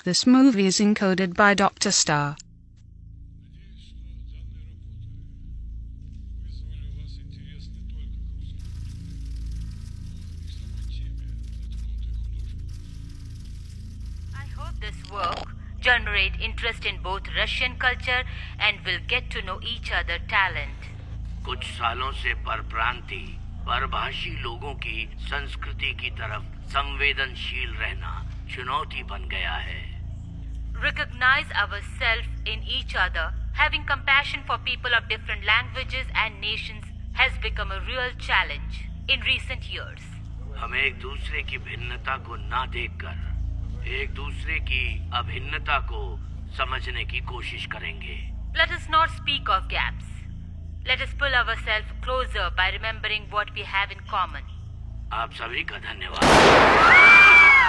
This movie is encoded by Dr. Star. I hope this work generate interest in both Russian culture and will get to know each other talent. कुछ सालों से परप्रांतीय परभाषी लोगों की संस्कृति की तरफ संवेदनशील रहना चुनौती बन गया है. Recognize ourselves in each other. Having compassion for people of different languages and nations has become a real challenge in recent years. हम एक दूसरे की भिन्नता को ना देखकर एक दूसरे की अभिन्नता को समझने की कोशिश करेंगे. Let us not speak of gaps. Let us pull ourselves closer by remembering what we have in common. आप सभी का धन्यवाद.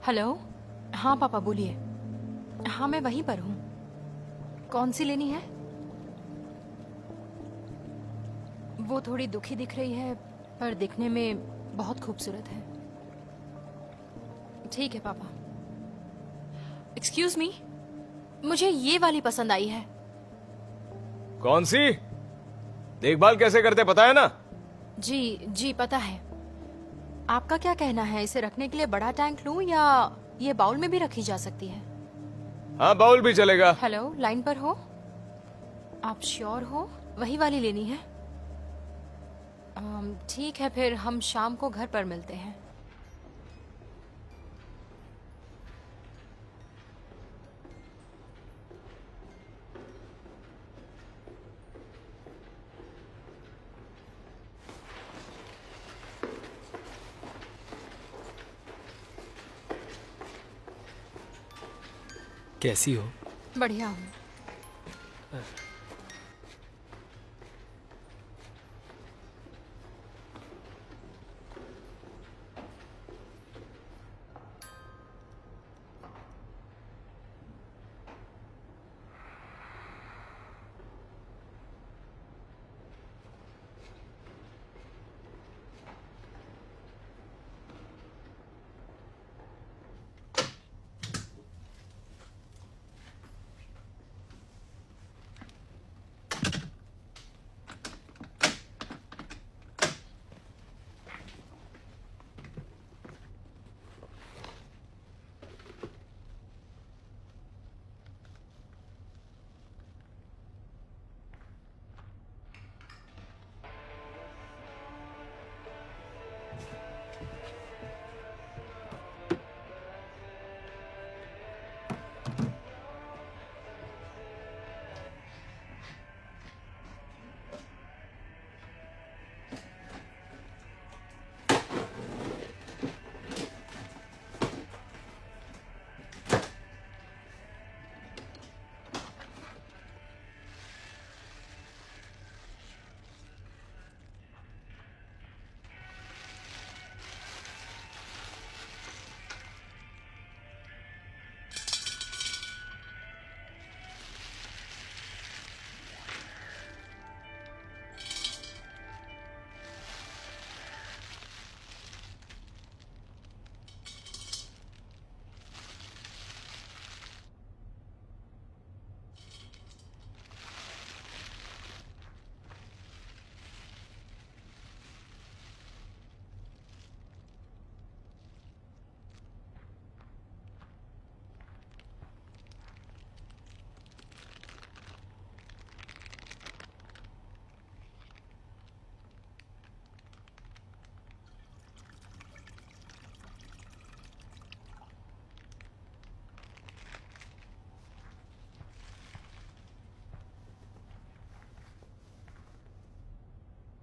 हेलो. हाँ पापा बोलिए. हाँ मैं वहीं पर हूँ. कौन सी लेनी है? वो थोड़ी दुखी दिख रही है पर दिखने में बहुत खूबसूरत है. ठीक है पापा. एक्सक्यूज मी, मुझे ये वाली पसंद आई है. कौन सी? देखभाल कैसे करते पता है ना? जी जी पता है. आपका क्या कहना है, इसे रखने के लिए बड़ा टैंक लूं या ये बाउल में भी रखी जा सकती है? हाँ, बाउल भी चलेगा। हेलो, लाइन पर हो? आप श्योर हो वही वाली लेनी है? ठीक है, फिर हम शाम को घर पर मिलते हैं। कैसी हो? बढ़िया हूँ।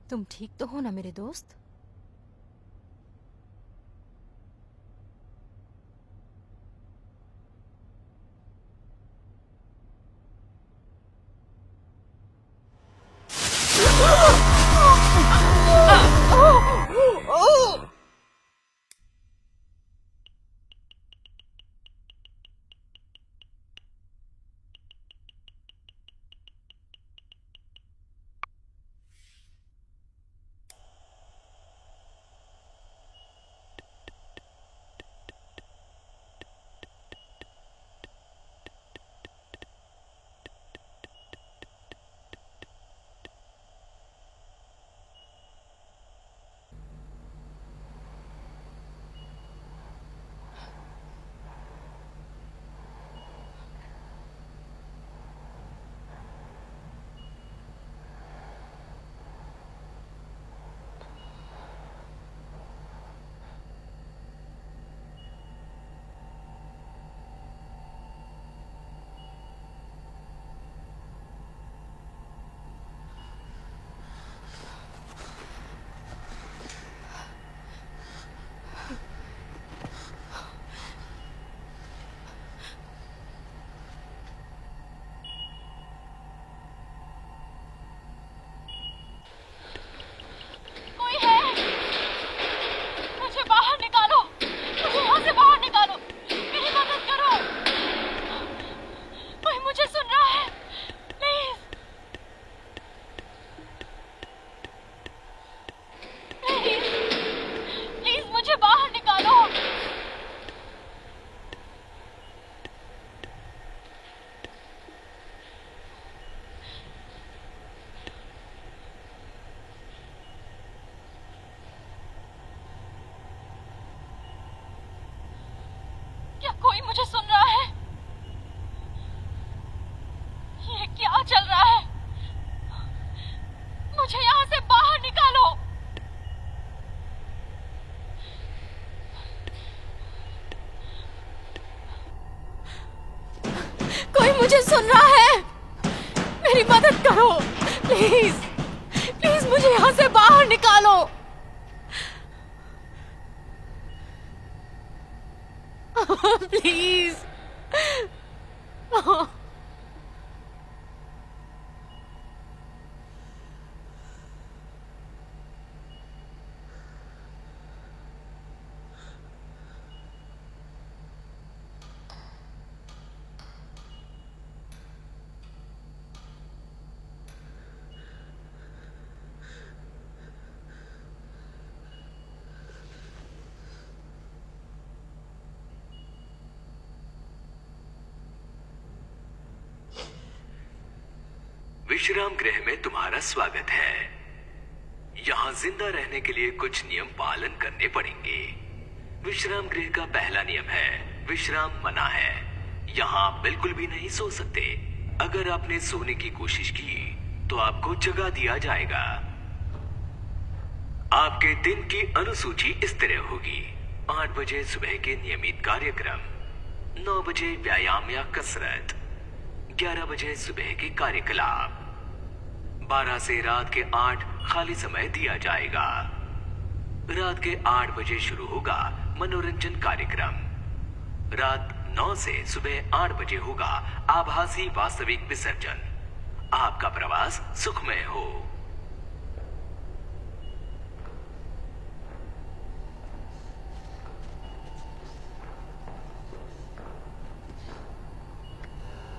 तुम ठीक तो हो ना मेरे दोस्त? मुझे सुन रहा है? मेरी मदद करो प्लीज, प्लीज मुझे यहाँ से बाहर निकालो। प्लीज। विश्राम गृह में तुम्हारा स्वागत है। यहाँ जिंदा रहने के लिए कुछ नियम पालन करने पड़ेंगे। विश्राम गृह का पहला नियम है विश्राम मना है। यहाँ आप बिल्कुल भी नहीं सो सकते। अगर आपने सोने की कोशिश की तो आपको जगा दिया जाएगा। आपके दिन की अनुसूची इस तरह होगी: 8 बजे सुबह के नियमित कार्यक्रम, 9 बजे व्यायाम या कसरत, 11 बजे सुबह के कार्यकलाप, 12 से रात के 8 खाली समय दिया जाएगा। रात के 8 बजे शुरू होगा मनोरंजन कार्यक्रम। रात 9 से सुबह 8 बजे होगा आभासी वास्तविक विसर्जन। आपका प्रवास सुखमय हो।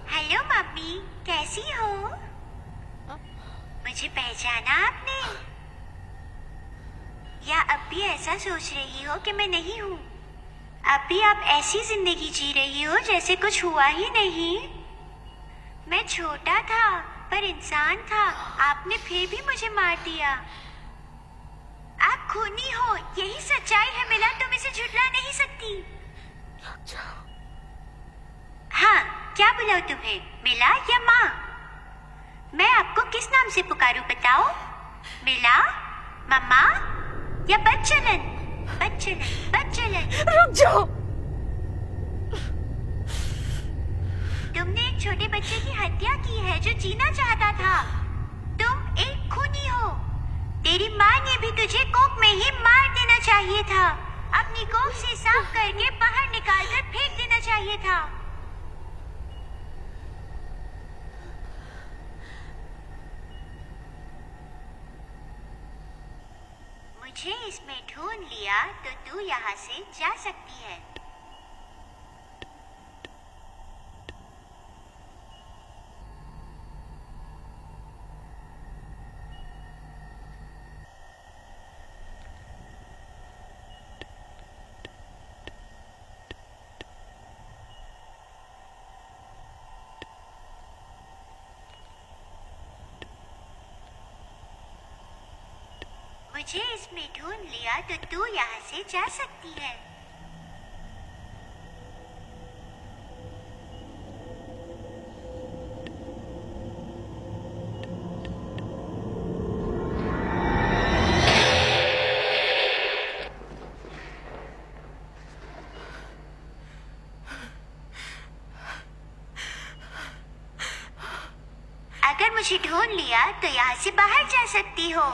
हेलो मम्मी, कैसी हो? मुझे पहचाना आपने? या अब भी ऐसा सोच रही हो कि मैं नहीं हूँ? अब भी आप ऐसी जिंदगी जी रही हो जैसे कुछ हुआ ही नहीं? मैं छोटा था पर इंसान था, आपने फिर भी मुझे मार दिया। आप खूनी हो, यही सच्चाई है मिला, तुम इसे झुठला नहीं सकती। हाँ, क्या बुलाऊं तुम्हें, मिला या माँ? मैं आपको किस नाम से पुकारूं बताओ? मिला, मम्मा या बच्चलन? बच्चलन, बच्चलन। रुक जाओ। तुमने एक छोटे बच्चे की हत्या की है जो जीना चाहता था। तुम एक खूनी हो। तेरी माँ ने भी तुझे कोक में ही मार देना चाहिए था। अपनी कोक से साफ करके बाहर निकालकर फेंक देना चाहिए था। मुझे इसमें ढूंढ लिया तो तू यहाँ से जा सकती है। मुझे इसमें ढूंढ लिया तो तू यहाँ से जा सकती है। अगर मुझे ढूंढ लिया तो यहाँ से बाहर जा सकती हो।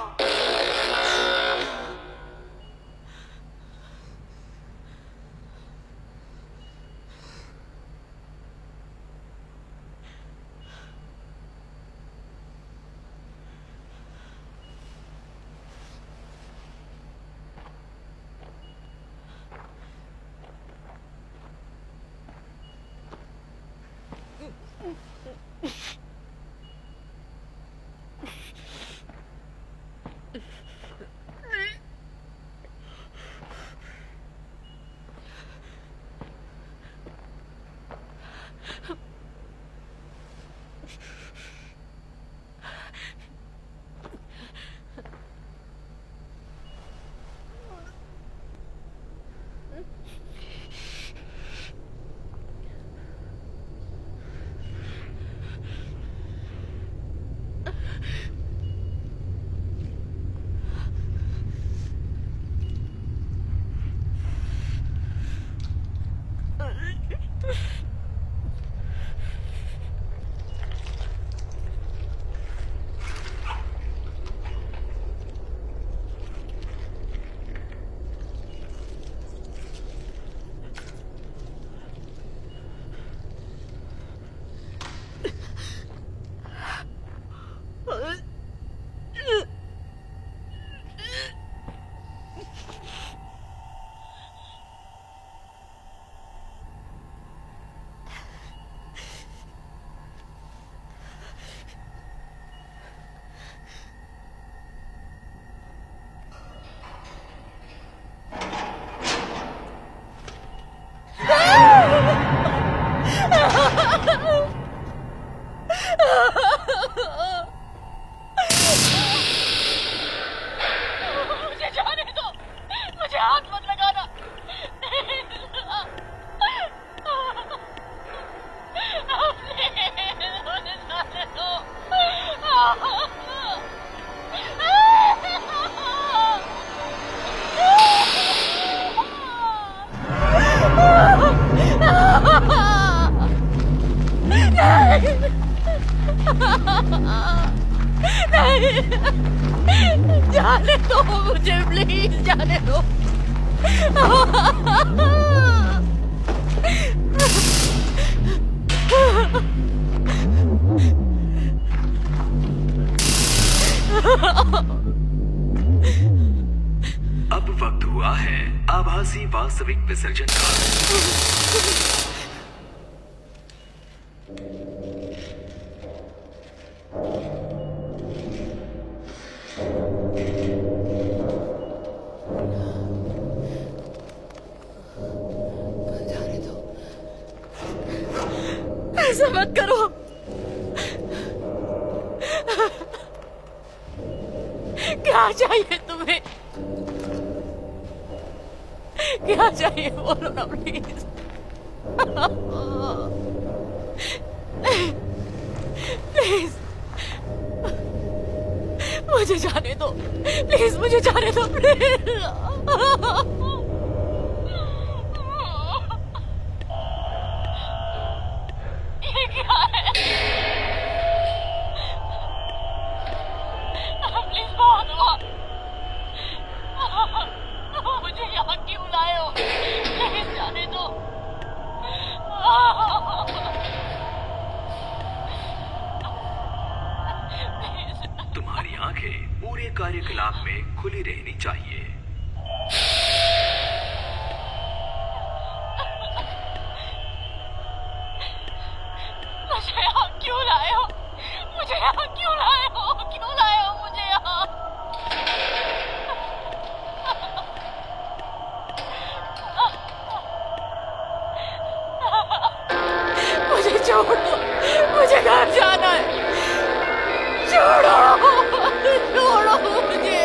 नहीं, जाने दो मुझे, प्लीज जाने दो। अब वक्त हुआ है आभासी वास्तविक विसर्जन का। जाने दो, ऐसा मत करो। क्या चाहिए तुम्हें? क्या चाहिए बोलो ना प्लीज। प्लीज मुझे जाने दो, प्लीज मुझे जाने दो, प्लीज। ये क्या है? प्लीज बहुत हुआ। मुझे यहाँ क्यों लाए हो? प्लीज जाने दो। तुम्हारी आंखें पूरे कार्यकलाप में खुली रहनी चाहिए। मुझे यहाँ क्यों लाए हो? मुझे यहाँ क्यों लाए हो? क्यों लाए हो मुझे यहाँ? मुझे छोड़ दो, मुझे घर जाना है। छोड़ो, छोड़ो मुझे।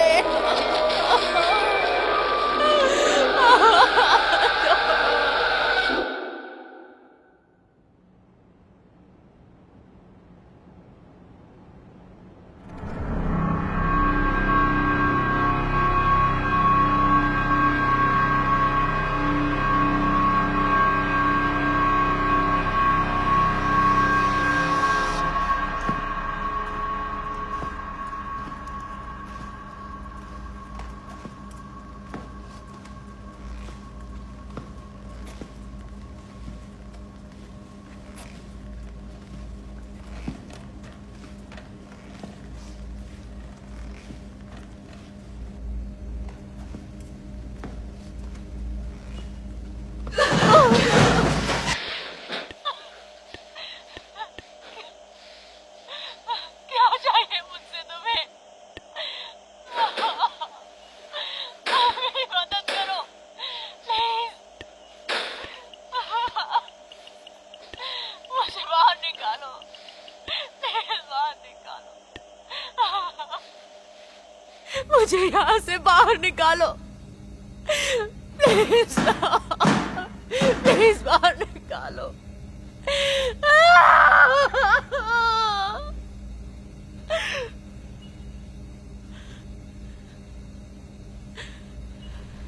क्या चाहिए मुझसे तुम्हें? मेरी मदद करो प्लीज। मुझे बाहर निकालो, प्लीज बाहर निकालो। मुझे यहाँ से बाहर निकालो प्लीज। प्लीज बाहर निकालो।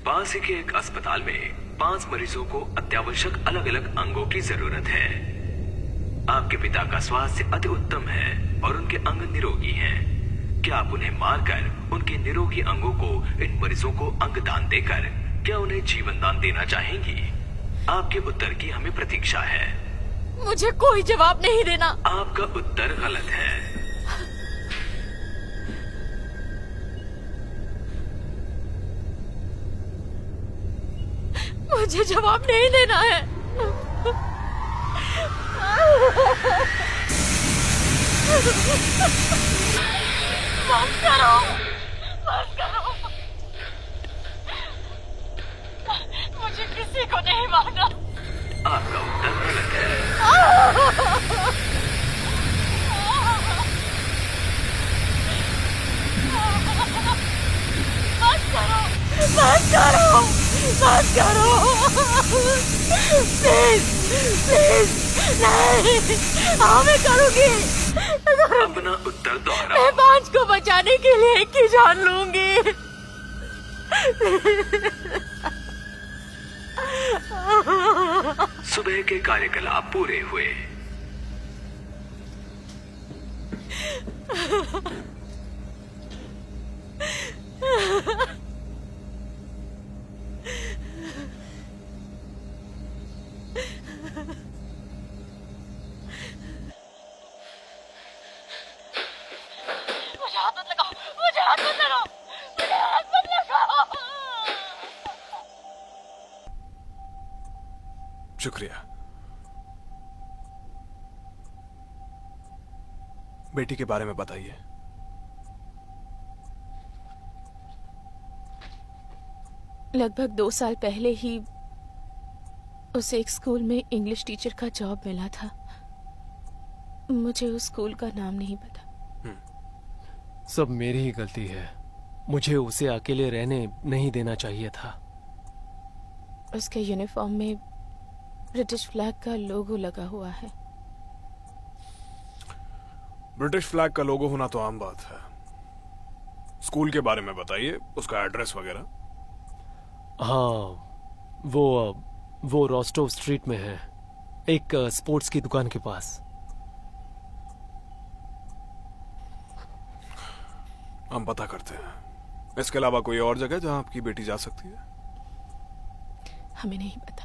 पास ही के एक अस्पताल में 5 मरीजों को अत्यावश्यक अलग अलग अंगों की जरूरत है। आपके पिता का स्वास्थ्य अति उत्तम है और उनके अंग निरोगी हैं। क्या आप उन्हें मारकर उनके निरोगी अंगों को इन मरीजों को अंग दान देकर क्या उन्हें जीवन दान देना चाहेंगी? आपके उत्तर की हमें प्रतीक्षा है। मुझे कोई जवाब नहीं देना। आपका उत्तर गलत है। मुझे जवाब नहीं देना है। बस करो, बस करो। मुझे किसी को नहीं मारना। आपका उत्तर गलत है। बस करो, बस करो, बस करो। प्लीज, प्लीज, नहीं। हाँ मैं करूँगी। अपना उत्तर दोहराओ। मैं 5 को बचाने के लिए एक ही जान लूंगी। सुबह के कार्यकलाप पूरे हुए। मुझे हाथ मत लगाओ, मुझे हाथ मत लगाओ, मुझे हाथ मत लगाओ। शुक्रिया। बेटी के बारे में बताइए। लगभग 2 साल पहले ही उसे एक स्कूल में इंग्लिश टीचर का जॉब मिला था। मुझे उस स्कूल का नाम नहीं पता। सब मेरी ही गलती है। मुझे उसे अकेले रहने नहीं देना चाहिए था। उसके यूनिफॉर्म में ब्रिटिश फ्लैग का लोगो लगा हुआ है। ब्रिटिश फ्लैग का लोगो होना तो आम बात है। स्कूल के बारे में बताइए, उसका एड्रेस वगैरह। हाँ, वो रोस्टोव स्ट्रीट में है, एक स्पोर्ट्स की दुकान के पास। हम पता करते हैं। इसके अलावा कोई और जगह जहां आपकी बेटी जा सकती है? हमें नहीं पता।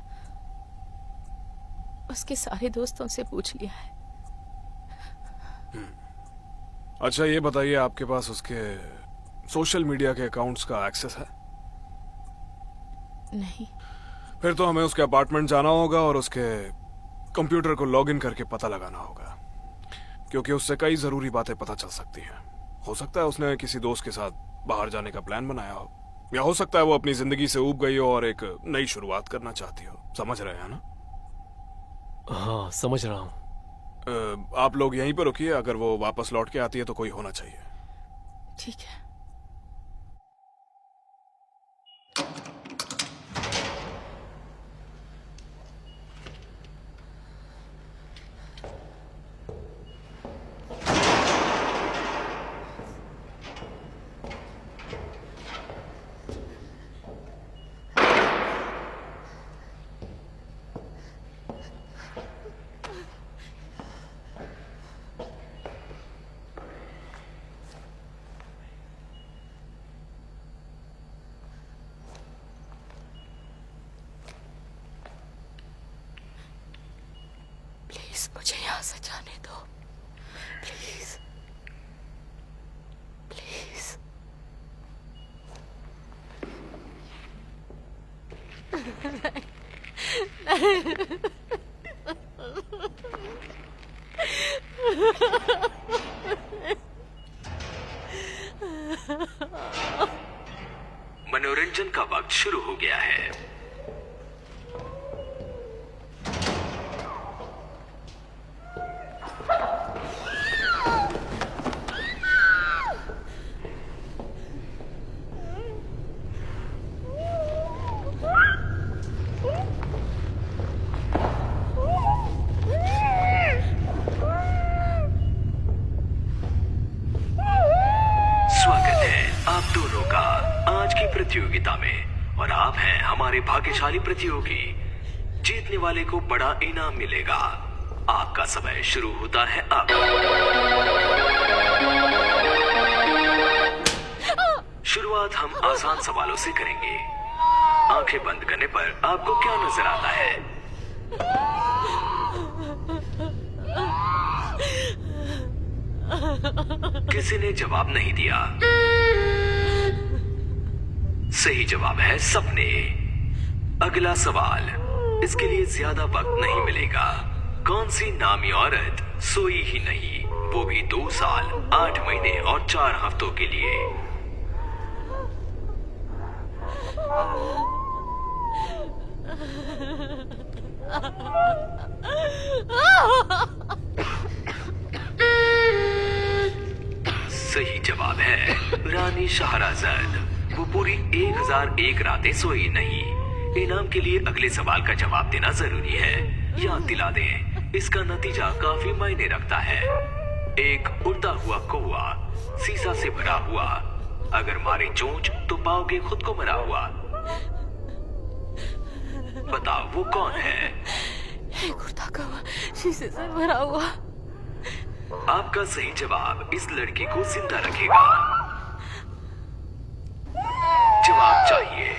उसके सारे दोस्तों से पूछ लिया है। अच्छा, ये बताइए, आपके पास उसके सोशल मीडिया के अकाउंट्स का एक्सेस है? नहीं। फिर तो हमें उसके अपार्टमेंट जाना होगा और उसके कंप्यूटर को लॉगिन करके पता लगाना होगा, क्योंकि उससे कई जरूरी बातें पता चल सकती हैं। हो सकता है उसने किसी दोस्त के साथ बाहर जाने का प्लान बनाया हो, या हो सकता है वो अपनी जिंदगी से ऊब गई हो और एक नई शुरुआत करना चाहती हो। समझ रहे हैं ना? हाँ, समझ रहा हूँ। आप लोग यहीं पर रुकिए, अगर वो वापस लौट के आती है तो कोई होना चाहिए। ठीक है। प्लीज मुझे यहाँ से जाने दो। Please please. मनोरंजन का वक्त शुरू हो गया है। प्रतियोगिता में और आप हैं हमारे भाग्यशाली प्रतियोगी। जीतने वाले को बड़ा इनाम मिलेगा। आपका समय शुरू होता है अब। शुरुआत हम आसान सवालों से करेंगे। आंखें बंद करने पर आपको क्या नजर आता है? किसी ने जवाब नहीं दिया। सही जवाब है सपने। अगला सवाल, इसके लिए ज्यादा वक्त नहीं मिलेगा। कौन सी नामी औरत सोई ही नहीं, वो भी 2 साल 8 महीने और 4 हफ्तों के लिए? सही जवाब है रानी शहराज़द। वो पूरी 1001 रातें सोई नहीं। इनाम के लिए अगले सवाल का जवाब देना जरूरी है। याद दिला दें, इसका नतीजा काफी मायने रखता है। एक उड़ता हुआ कौवा सीसा से भरा हुआ, अगर मारे चोंच तो पाओगे खुद को मरा हुआ। बताओ वो कौन है? एक उड़ता कौवा शीशे से भरा हुआ। आपका सही जवाब इस लड़की को जिंदा रखेगा। जवाब चाहिए।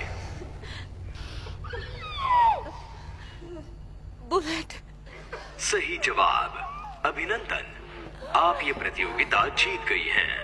बुलेट। सही जवाब। अभिनंदन, आप ये प्रतियोगिता जीत गई हैं।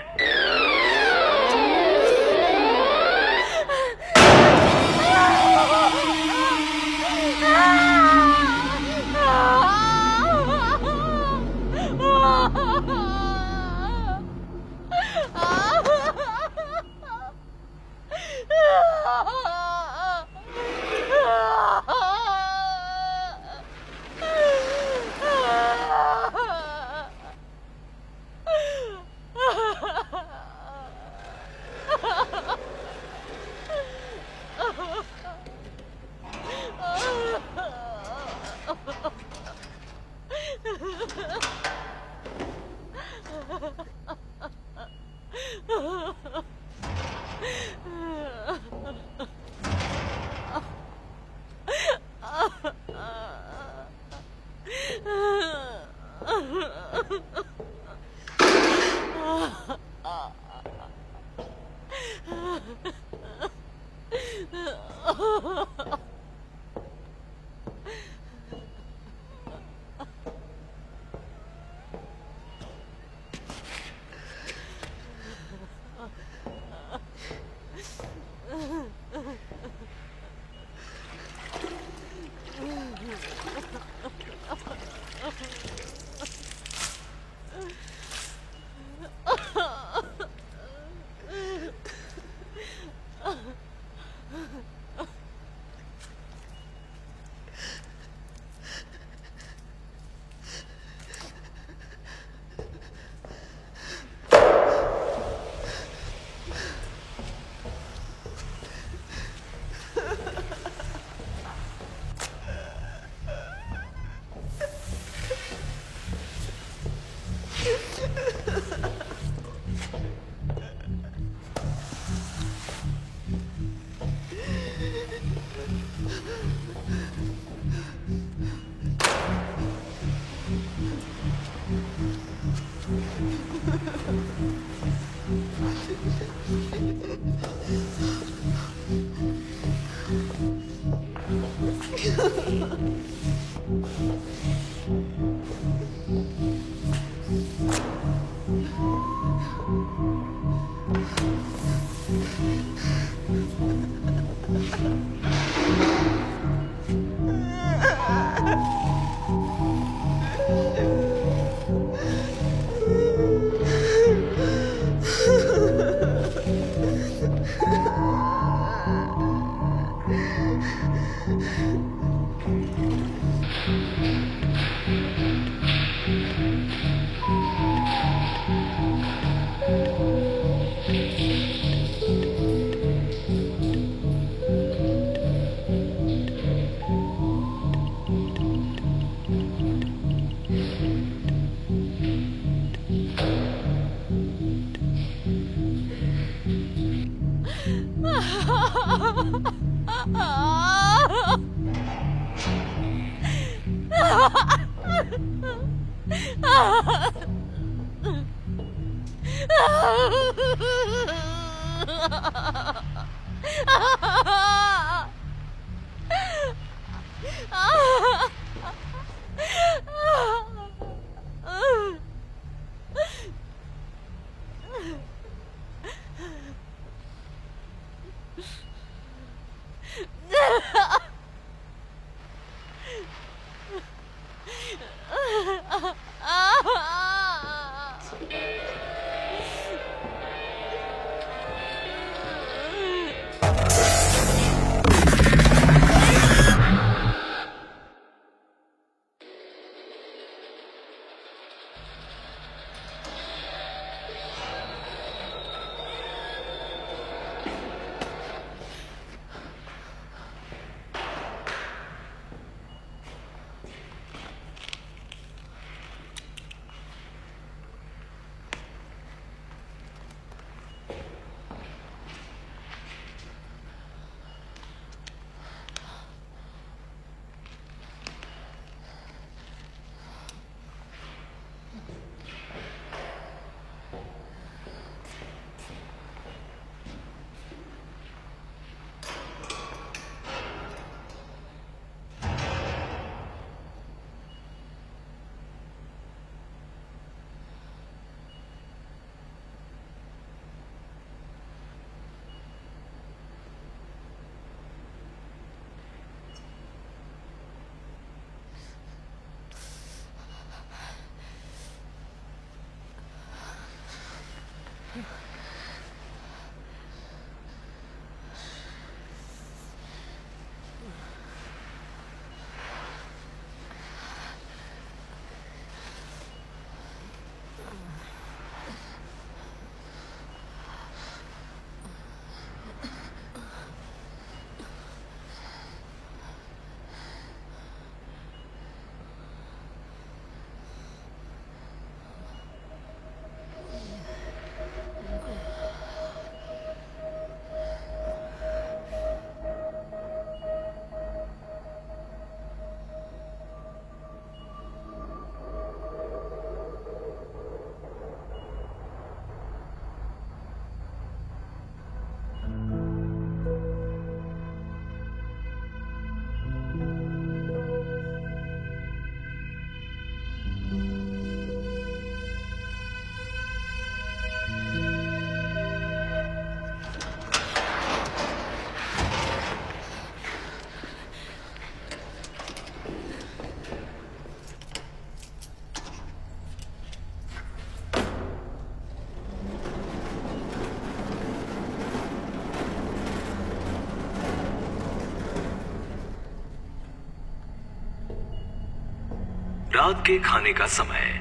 रात के खाने का समय।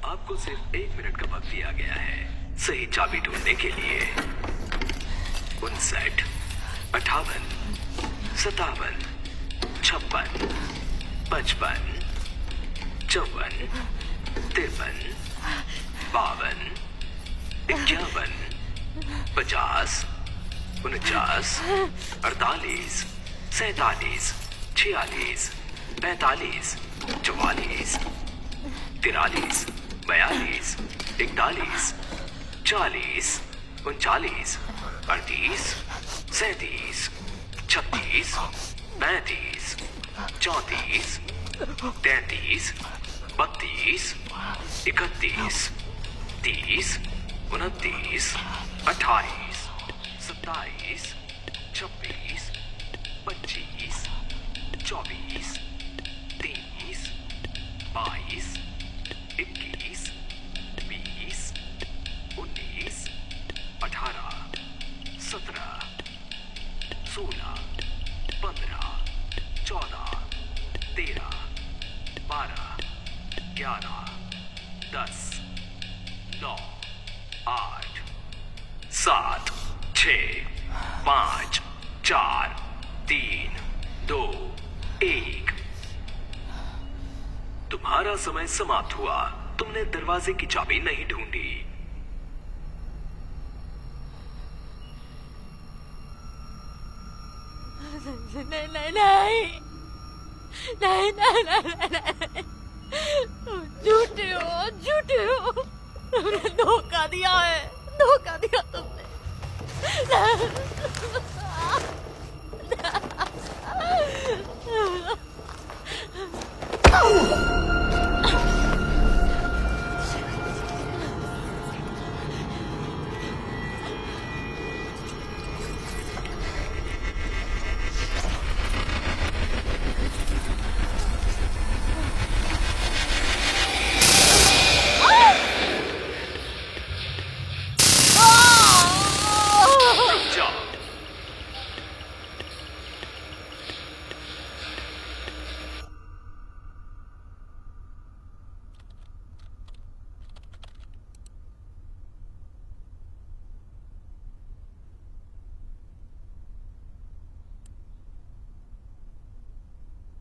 आपको सिर्फ 1 मिनट का वक्त दिया गया है सही चाबी ढूंढने के लिए। 59, 58, 57, 56, 55, 54, 53, 52, 51, 50, 49, 48, 47, 46, 45, 44, 43, 42, 41, 40, 39, 38, 37, 36, 35, 34, 33, 32, 31, 30, 29, 28, 27, 26, 25, 24, 23, 22, 21, 20, 19, 18, 17, 16, 15, 14, 13, 12, 11, 10, 9, 8, 7, 6, 5, 4, 3, 2, 1। तुम्हारा समय समाप्त हुआ। तुमने दरवाजे की चाबी नहीं ढूंढी। नहीं नहीं नहीं नहीं नहीं नहीं नहीं झूठे हो झूठे हो। तुमने धोखा दिया है, धोखा दिया तुमने।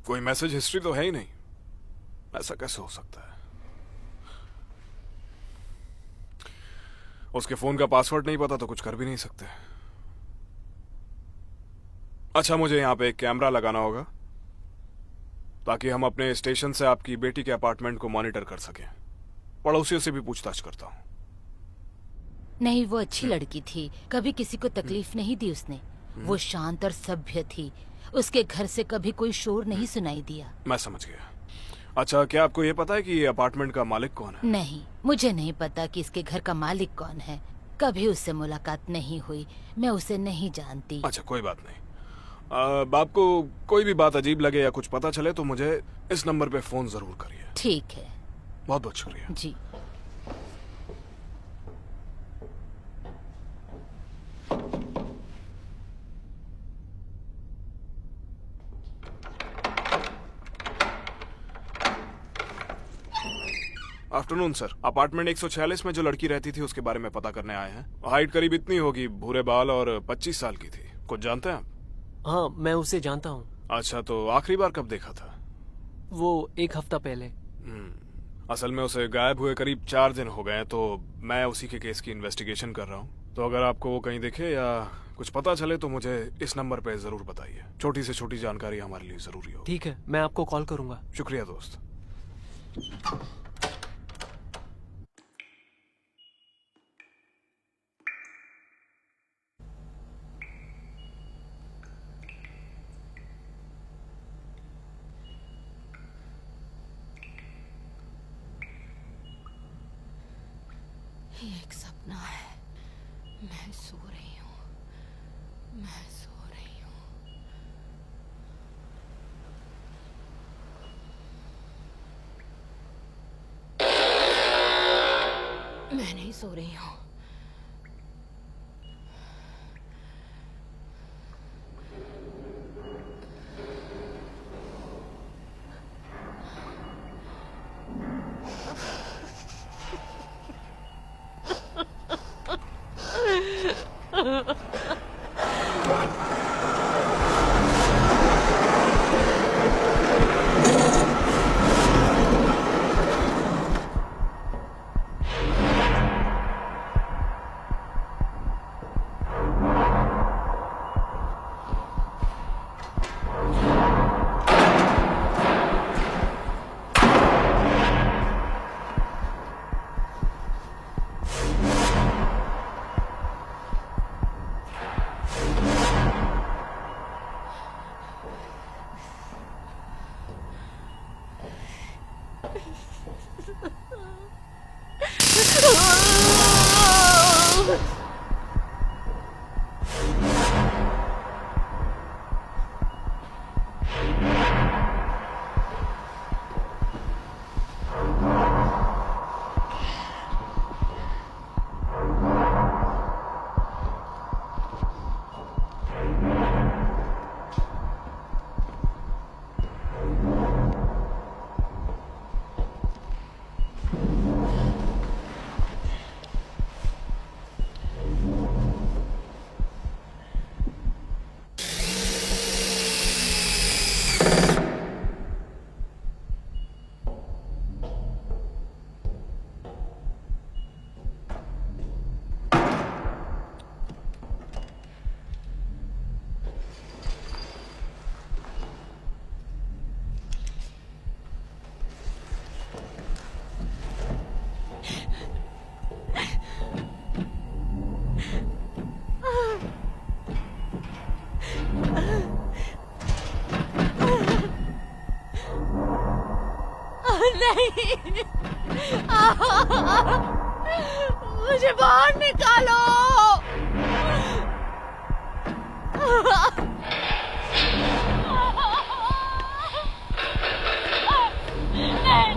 कोई मैसेज हिस्ट्री तो है ही नहीं। ऐसा कैसे हो सकता है? उसके फोन का पासवर्ड नहीं पता तो कुछ कर भी नहीं सकते। अच्छा, मुझे यहां पे एक कैमरा लगाना होगा ताकि हम अपने स्टेशन से आपकी बेटी के अपार्टमेंट को मॉनिटर कर सकें। पड़ोसियों से भी पूछताछ करता हूं। नहीं, वो अच्छी लड़की थी, कभी किसी को तकलीफ नहीं दी उसने। वो शांत और सभ्य थी। उसके घर से कभी कोई शोर नहीं सुनाई दिया। मैं समझ गया। अच्छा, क्या आपको ये पता है कि ये अपार्टमेंट का मालिक कौन है? नहीं, मुझे नहीं पता कि इसके घर का मालिक कौन है। कभी उससे मुलाकात नहीं हुई, मैं उसे नहीं जानती। अच्छा, कोई बात नहीं। आपको कोई भी बात अजीब लगे या कुछ पता चले तो मुझे इस नंबर पे फोन जरूर करिए। ठीक है। बहुत बहुत शुक्रिया जी। Afternoon sir. अपार्टमेंट 146 में जो लड़की रहती थी उसके बारे में पता करने आए हैं। हाइट करीब इतनी होगी, भूरे बाल और 25 साल की थी। कुछ जानते हैं आप? हाँ, मैं उसे जानता हूँ। अच्छा, तो आखिरी बार कब देखा था? वो 1 हफ्ता पहले। असल में उसे गायब हुए करीब 4 दिन हो गए, तो मैं उसी के केस की इन्वेस्टिगेशन कर रहा हूँ। तो अगर आपको वो कहीं दिखे या कुछ पता चले तो मुझे इस नंबर पे जरूर बताइए। छोटी से छोटी जानकारी हमारे लिए जरूरी हो। ठीक है, मैं आपको कॉल करूंगा। शुक्रिया दोस्त। ये एक सपना है। मैं सो रही हूँ, मैं सो रही हूँ। मैं नहीं सो रही हूँ। नहीं, मुझे बाहर निकालो। नहीं,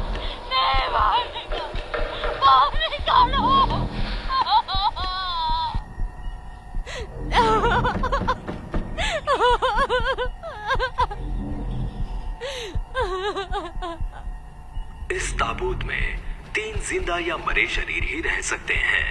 नहीं, बाहर निकालो। इस ताबूत में 3 जिंदा या मरे शरीर ही रह सकते हैं।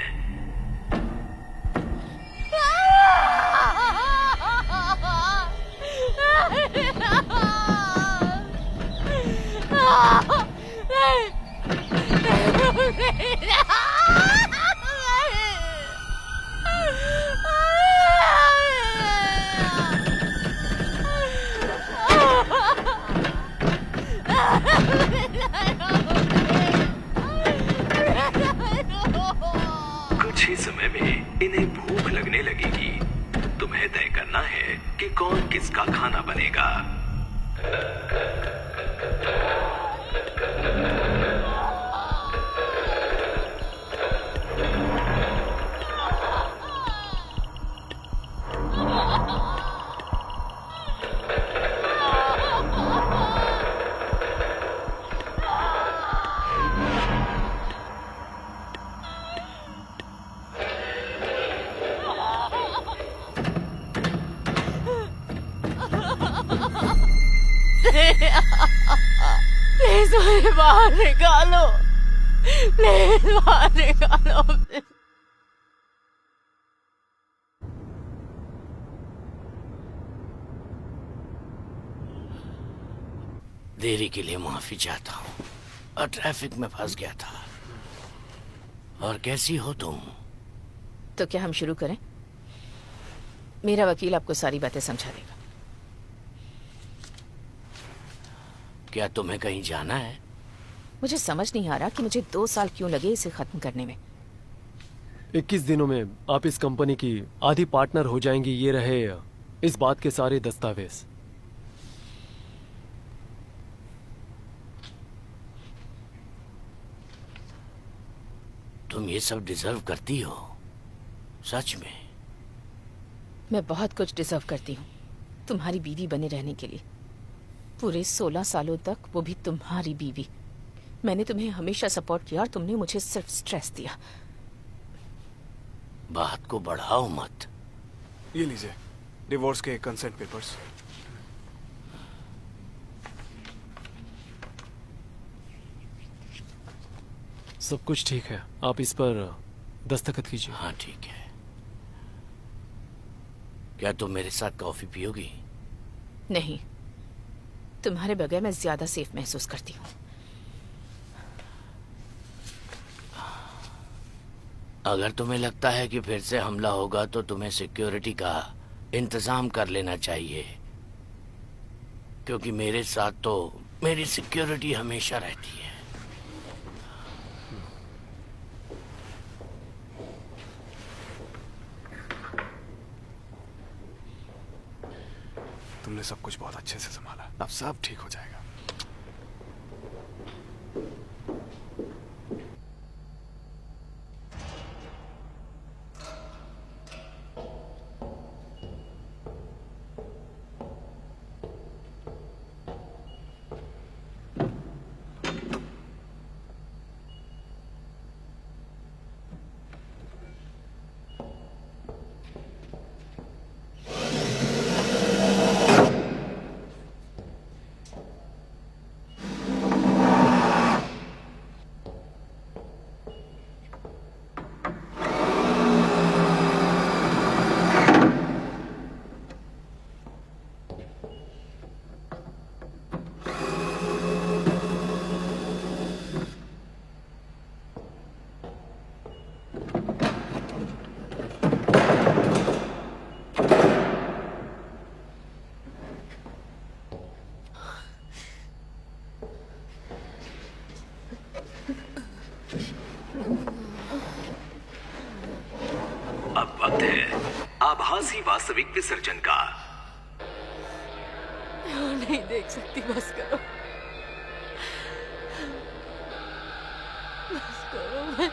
कुछ ही समय में इन्हें भूख लगने लगेगी। तुम्हें तय करना है कि कौन किसका खाना बनेगा। प्लीज मुझे बाहर निकालो, प्लीज बाहर निकालो। देरी के लिए माफी चाहता हूँ और ट्रैफिक में फंस गया था। और कैसी हो तुम? तो क्या हम शुरू करें? मेरा वकील आपको सारी बातें समझा देगा। क्या तुम्हें कहीं जाना है? मुझे समझ नहीं आ रहा कि मुझे 2 साल क्यों लगे इसे खत्म करने में। 21 दिनों में आप इस कंपनी की आधी पार्टनर हो जाएंगी। ये रहे इस बात के सारे दस्तावेज। तुम ये सब डिजर्व करती हो, सच में? मैं बहुत कुछ डिजर्व करती हूँ तुम्हारी बीवी बने रहने के लिए। पूरे 16 सालों तक, वो भी तुम्हारी बीवी। मैंने तुम्हें हमेशा सपोर्ट किया और तुमने मुझे सिर्फ स्ट्रेस दिया। बात को बढ़ाओ मत। ये लीजिए डिवोर्स के कंसेंट पेपर्स। सब कुछ ठीक है, आप इस पर दस्तखत कीजिए। हाँ ठीक है। क्या तुम मेरे साथ कॉफी पियोगी? नहीं, तुम्हारे बगैर मैं ज्यादा सेफ महसूस करती हूँ। अगर तुम्हें लगता है कि फिर से हमला होगा तो तुम्हें सिक्योरिटी का इंतजाम कर लेना चाहिए, क्योंकि मेरे साथ तो मेरी सिक्योरिटी हमेशा रहती है। तुमने सब कुछ बहुत अच्छे से संभाला, अब सब ठीक हो जाएगा। अब वक्त है आभासी वास्तविक विसर्जन का। नहीं देख सकती, बस करो, बस करो। मैं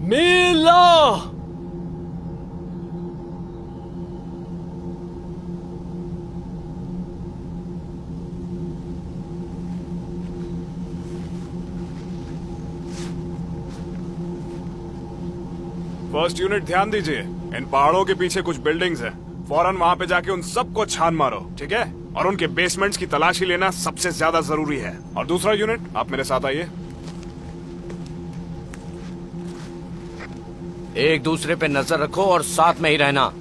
मीला! फर्स्ट यूनिट ध्यान दीजिए, इन पहाड़ों के पीछे कुछ बिल्डिंग्स हैं। फौरन वहां पे जाके उन सबको छान मारो, ठीक है? और उनके बेसमेंट्स की तलाशी लेना सबसे ज्यादा जरूरी है। और दूसरा यूनिट, आप मेरे साथ आइए। एक दूसरे पे नजर रखो और साथ में ही रहना।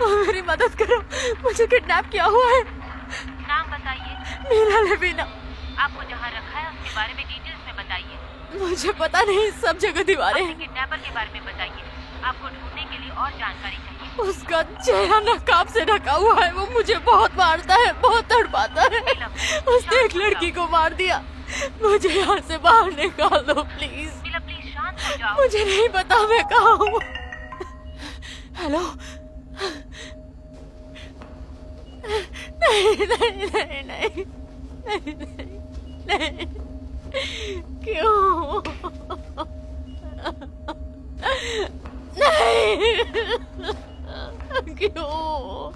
मेरी मदद करो, मुझे किडनैप किया हुआ है। नाम बताइए। मीरा लेविना। आपको जहाँ रखा है उसके बारे में डिटेल्स में बताइए। मुझे पता नहीं, सब जगह दीवारें हैं। किडनैपर के बारे में बताइए। आपको ढूंढने के लिए और जानकारी चाहिए। उसका चेहरा नकाब से ढका हुआ है, वो मुझे बहुत मारता है, बहुत तड़पाता है। उसने एक लड़की को मार दिया। मुझे यहाँ से बाहर निकाल दो प्लीज। प्लीज शांत हो जाओ। मुझे नहीं पता मैं कहाँ हूँ। हेलो। नहीं नहीं नहीं नहीं नहीं नहीं नहीं। क्यों नहीं क्यों?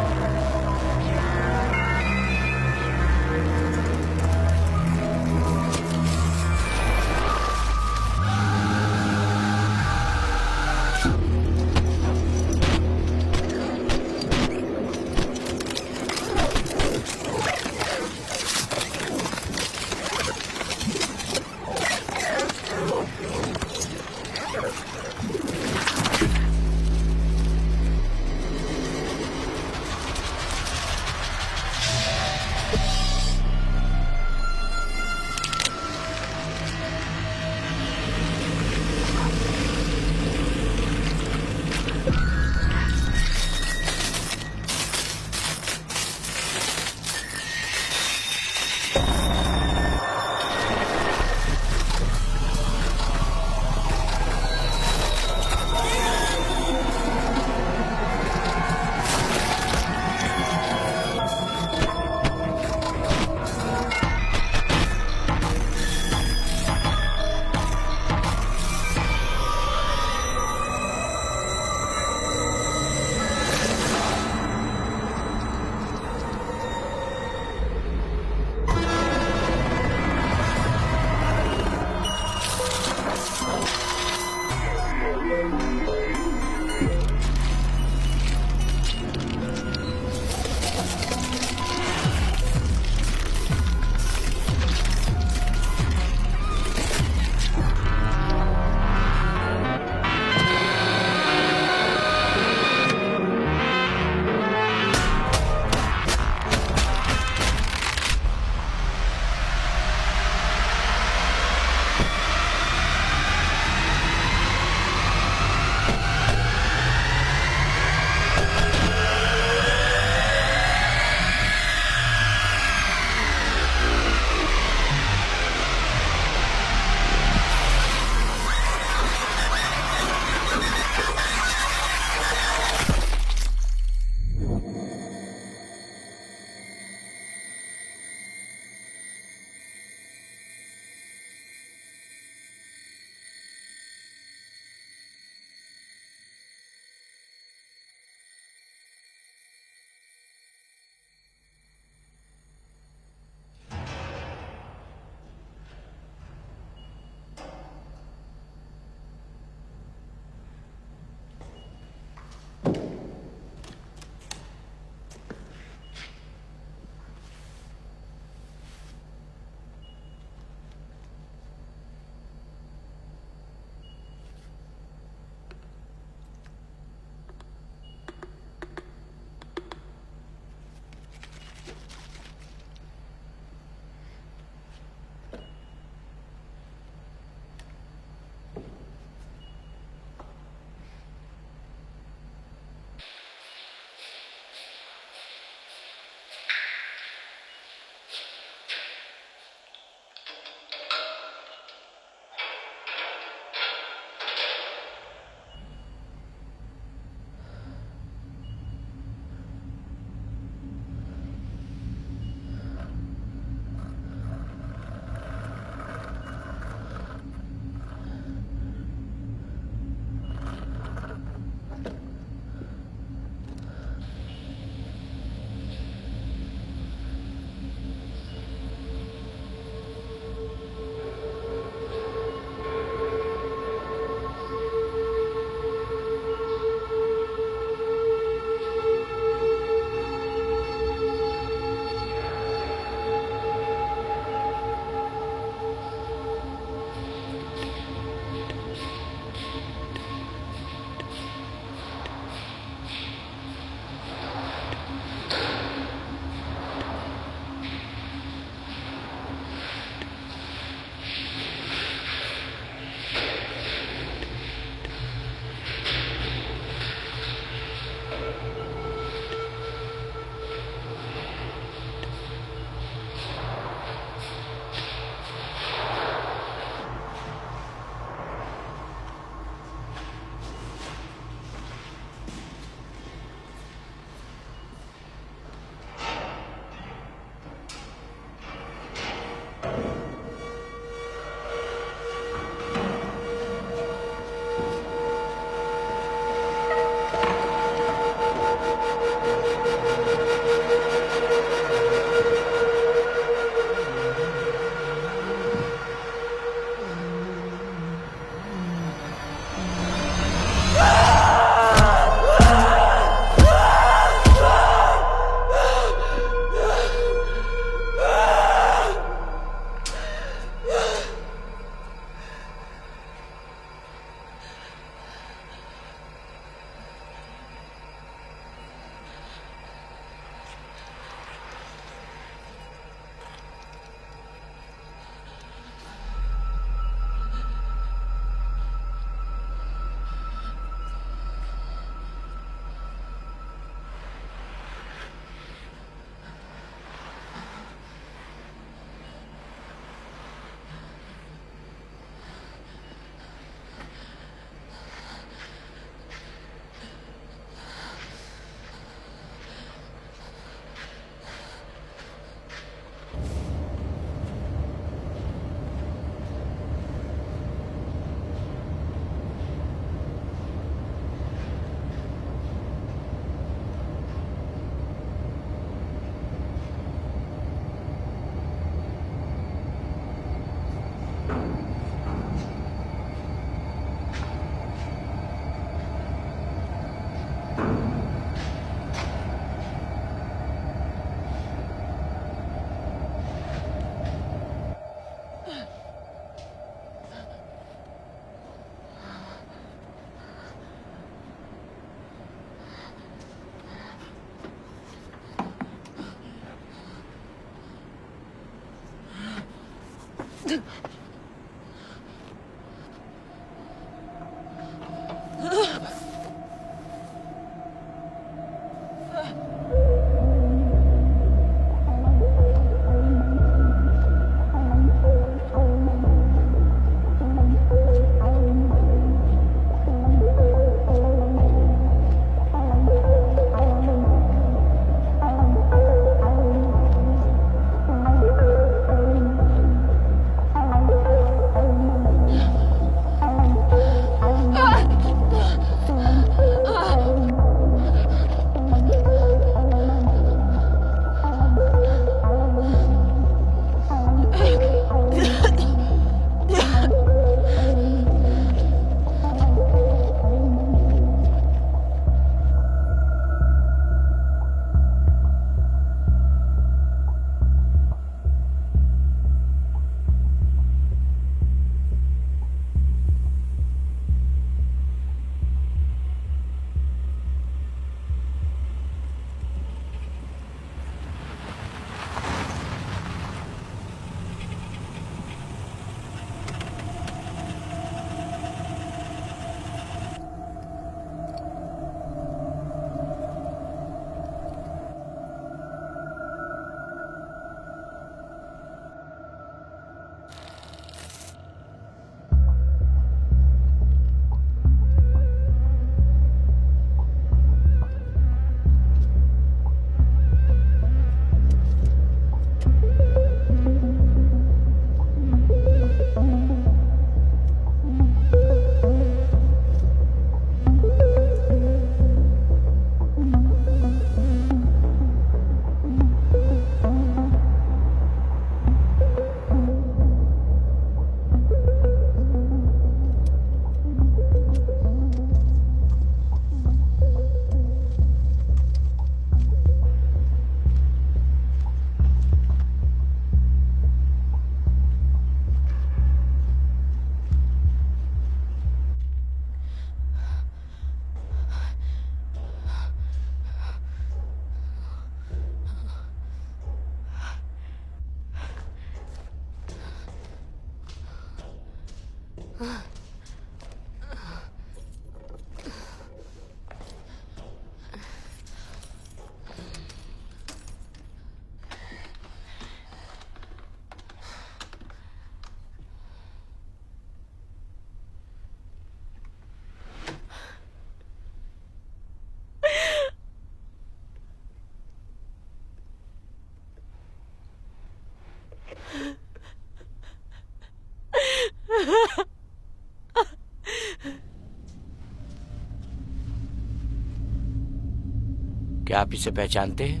क्या आप इसे पहचानते हैं?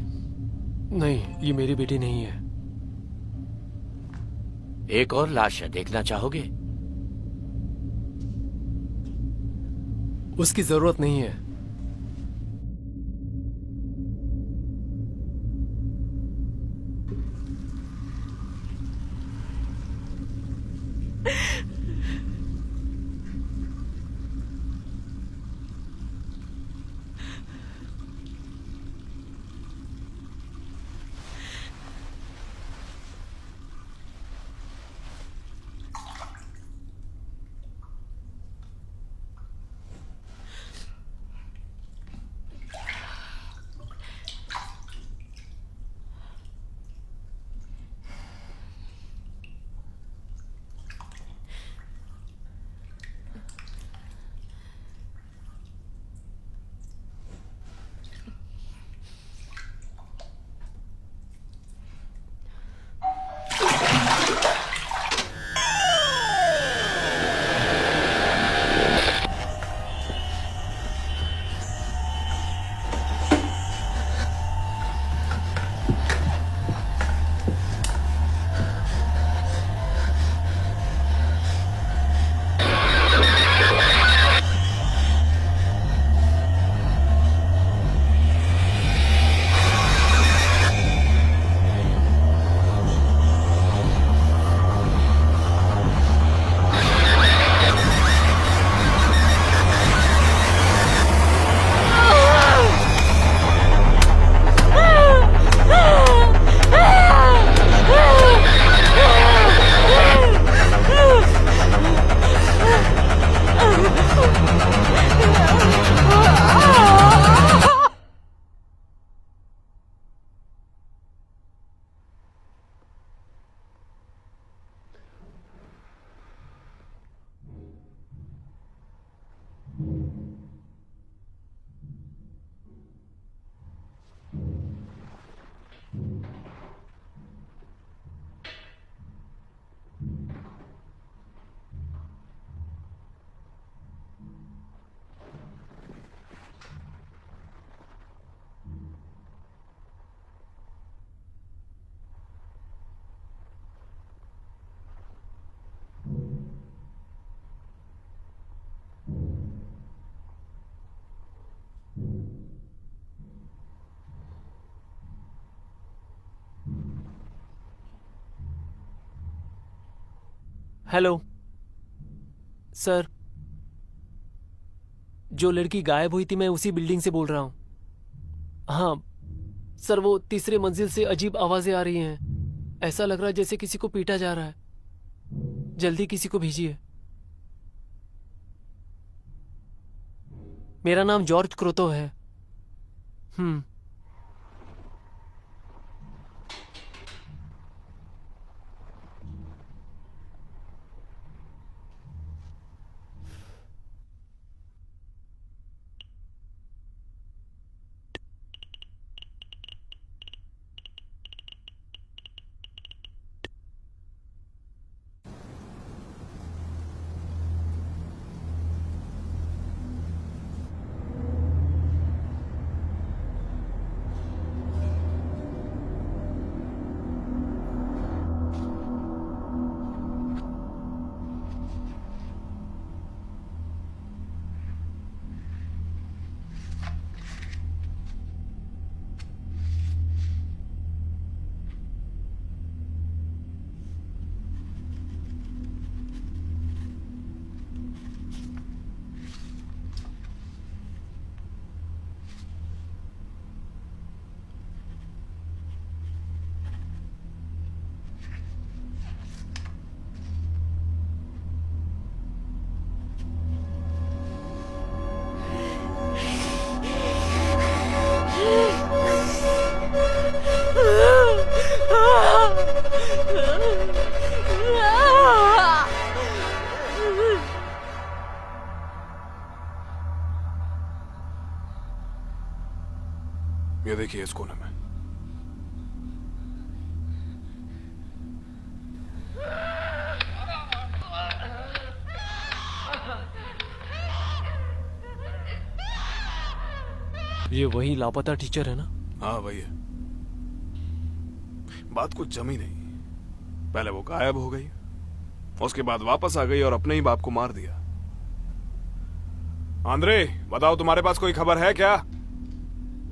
नहीं, ये मेरी बेटी नहीं है। एक और लाश है, देखना चाहोगे? उसकी जरूरत नहीं है। हेलो सर, जो लड़की गायब हुई थी मैं उसी बिल्डिंग से बोल रहा हूँ। हाँ सर, वो तीसरे मंजिल से अजीब आवाजें आ रही हैं। ऐसा लग रहा है जैसे किसी को पीटा जा रहा है। जल्दी किसी को भेजिए। मेरा नाम जॉर्ज क्रोतो है। ये देखिए इस कोने में। ये वही लापता टीचर है ना? हाँ वही है। बात कुछ जमी नहीं। पहले वो गायब हो गई, उसके बाद वापस आ गई और अपने ही बाप को मार दिया। आंद्रे, बताओ तुम्हारे पास कोई खबर है क्या?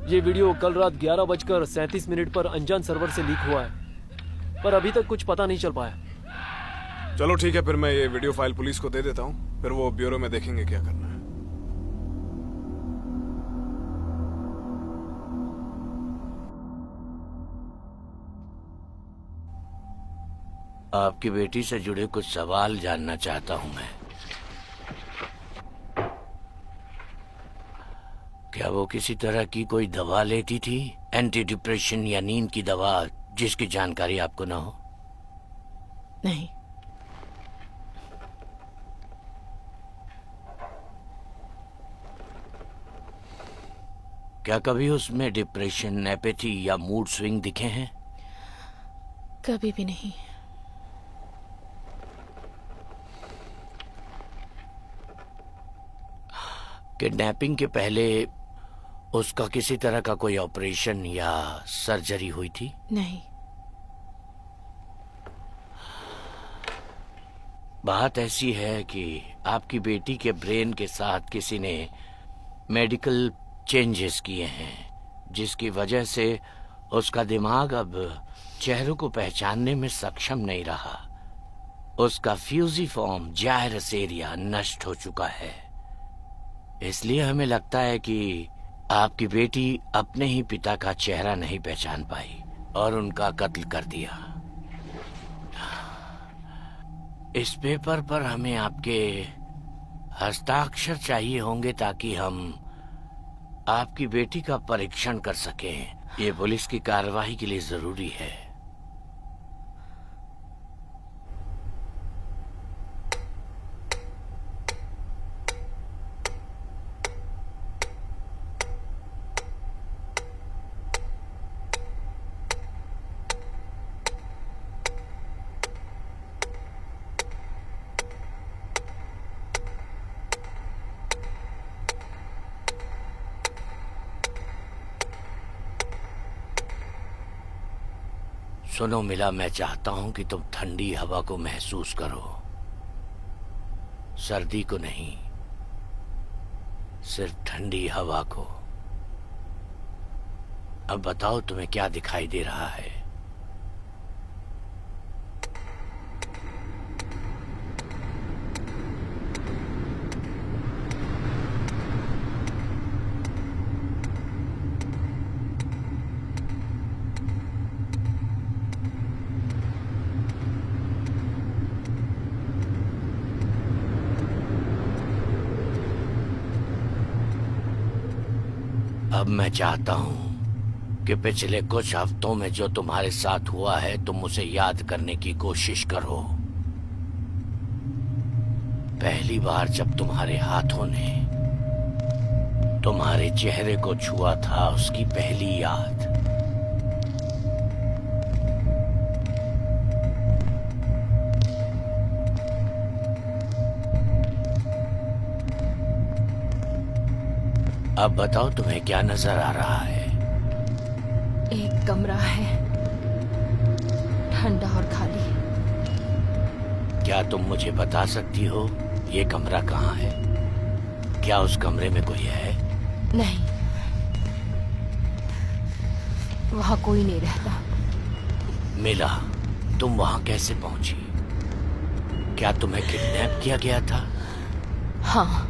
ये वीडियो कल रात 11:37 पर अनजान सर्वर से लीक हुआ है, पर अभी तक कुछ पता नहीं चल पाया। चलो ठीक है, फिर मैं ये वीडियो फाइल पुलिस को दे देता हूँ, फिर वो ब्यूरो में देखेंगे क्या करना है। आपकी बेटी से जुड़े कुछ सवाल जानना चाहता हूं मैं। क्या वो किसी तरह की कोई दवा लेती थी, एंटी डिप्रेशन या नींद की दवा, जिसकी जानकारी आपको ना हो? नहीं। क्या कभी उसमें डिप्रेशन, एपेथी या मूड स्विंग दिखे हैं? कभी भी नहीं। किडनैपिंग के पहले उसका किसी तरह का कोई ऑपरेशन या सर्जरी हुई थी? नहीं। बात ऐसी है कि आपकी बेटी के ब्रेन के साथ किसी ने मेडिकल चेंजेस किए हैं, जिसकी वजह से उसका दिमाग अब चेहरों को पहचानने में सक्षम नहीं रहा। उसका फ्यूजिफॉर्म जायरस एरिया नष्ट हो चुका है। इसलिए हमें लगता है कि आपकी बेटी अपने ही पिता का चेहरा नहीं पहचान पाई और उनका कत्ल कर दिया। इस पेपर पर हमें आपके हस्ताक्षर चाहिए होंगे ताकि हम आपकी बेटी का परीक्षण कर सकें। ये पुलिस की कार्रवाई के लिए जरूरी है। सुनो मिला, मैं चाहता हूं कि तुम ठंडी हवा को महसूस करो, सर्दी को नहीं, सिर्फ ठंडी हवा को। अब बताओ तुम्हें क्या दिखाई दे रहा है? अब मैं चाहता हूँ कि पिछले कुछ हफ्तों में जो तुम्हारे साथ हुआ है तुम उसे याद करने की कोशिश करो। पहली बार जब तुम्हारे हाथों ने तुम्हारे चेहरे को छुआ था, उसकी पहली याद। अब बताओ तुम्हें क्या नजर आ रहा है? एक कमरा है, ठंडा और खाली। क्या तुम मुझे बता सकती हो ये कमरा कहाँ है? क्या उस कमरे में कोई है? नहीं, वहाँ कोई नहीं रहता। मिला, तुम वहाँ कैसे पहुंची? क्या तुम्हें किडनैप किया गया था? हाँ।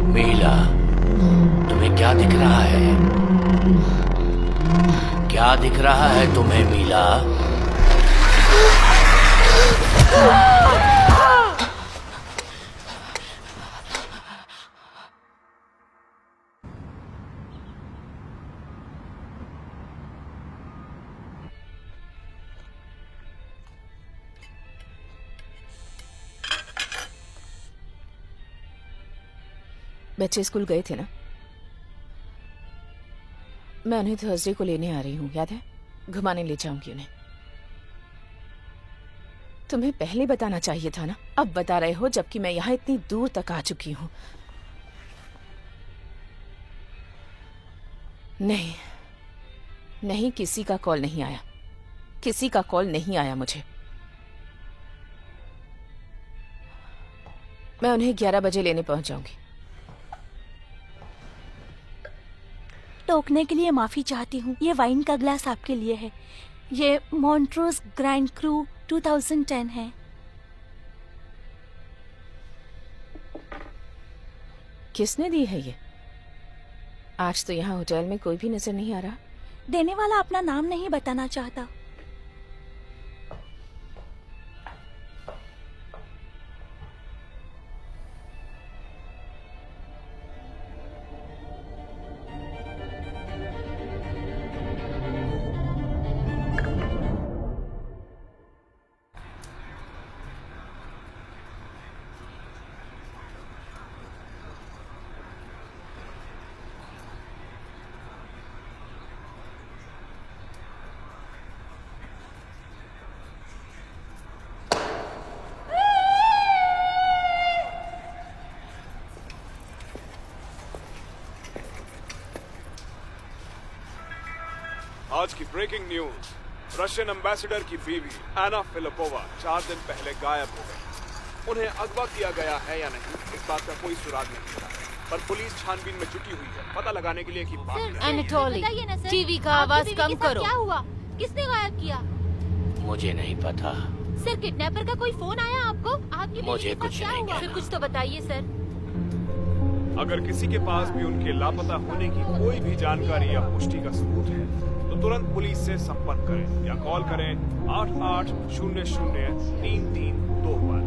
मीला, तुम्हें क्या दिख रहा है? क्या दिख रहा है तुम्हें मीला? बच्चे स्कूल गए थे ना? मैं उन्हें थर्सडे को लेने आ रही हूँ, याद है? घुमाने ले जाऊंगी उन्हें। तुम्हें पहले बताना चाहिए था ना, अब बता रहे हो जबकि मैं यहाँ इतनी दूर तक आ चुकी हूँ। नहीं नहीं, किसी का कॉल नहीं आया, किसी का कॉल नहीं आया मुझे। मैं उन्हें 11 बजे लेने पहुंच जाऊंगी। टोकने के लिए माफी चाहती हूँ। ये वाइन का ग्लास आपके लिए है। ये मॉन्ट्रोज ग्रैंड क्रू 2010 है। किसने दी है ये? आज तो यहाँ होटल में कोई भी नजर नहीं आ रहा। देने वाला अपना नाम नहीं बताना चाहता। आज की ब्रेकिंग न्यूज, रशियन एम्बेसडर की बीवी एना फिलिपोवा 4 दिन पहले गायब हो गई। उन्हें अगवा किया गया है या नहीं, इस बात का कोई सुराग नहीं मिला है, पर पुलिस छानबीन में जुटी हुई है पता लगाने के लिए कि एनाटोली, टीवी का आवाज कम करो। क्या हुआ? किसने गायब किया? मुझे नहीं पता। सर, किडनैपर का कोई फोन आया आपको? आपकी मुझे कुछ नहीं हुआ? फिर कुछ तो बताइए सर। अगर किसी के पास भी उनके लापता होने की कोई भी जानकारी या पुष्टि का सबूत है तो तुरंत पुलिस से संपर्क करें या कॉल करें 8800-332 पर।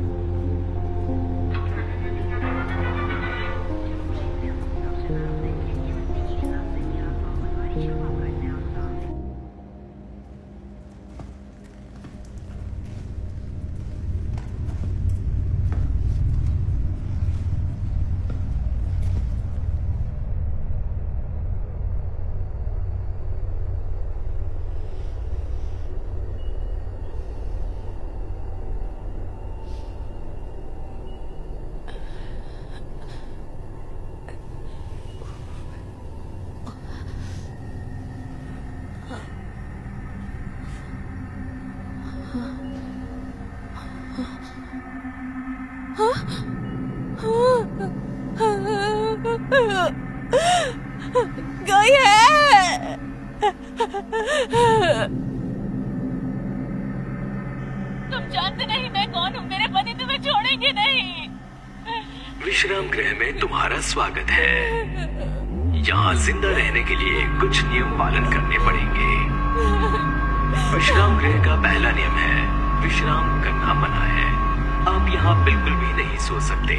गई है। तुम जानते नहीं मैं कौन हूँ। मेरे पति तुम्हें छोड़ेंगे नहीं। विश्राम गृह में तुम्हारा स्वागत है। यहाँ जिंदा रहने के लिए कुछ नियम पालन करने पड़ेंगे। विश्राम गृह का पहला नियम है विश्राम करना मना है। आप यहाँ बिल्कुल भी नहीं सो सकते।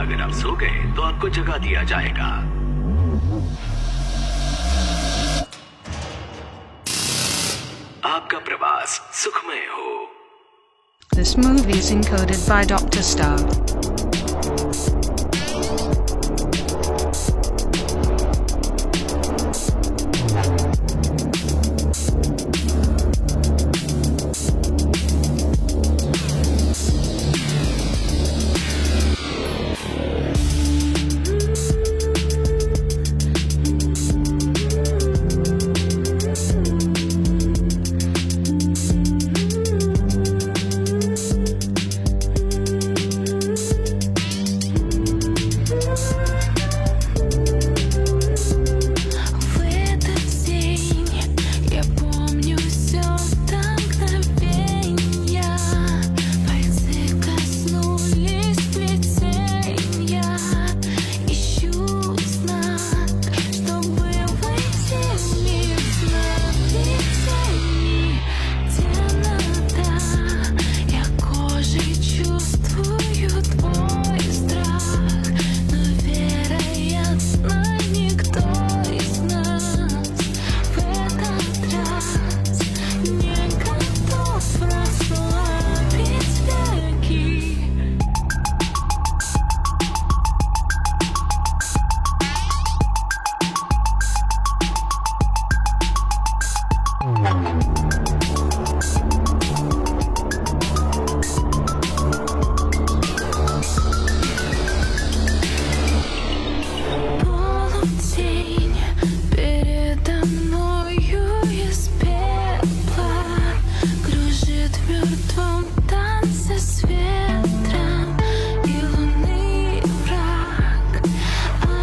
अगर आप सो गए तो आपको जगा दिया जाएगा। आपका प्रवास सुखमय हो। This movie is encoded by Dr. Star.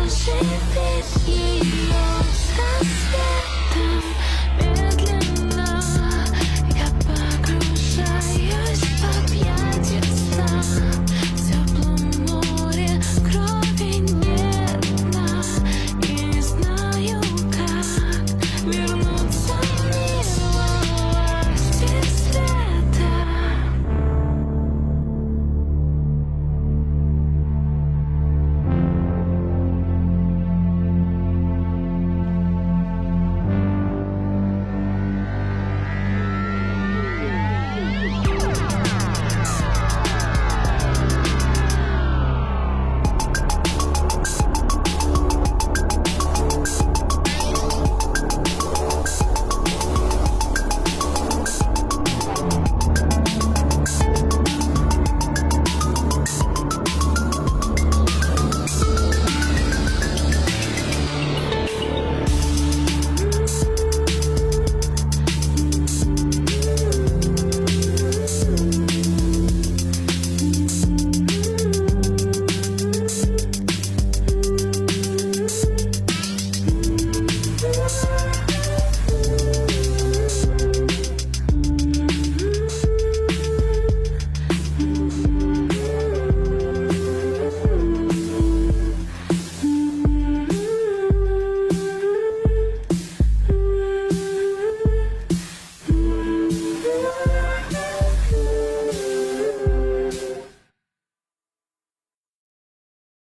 Оживет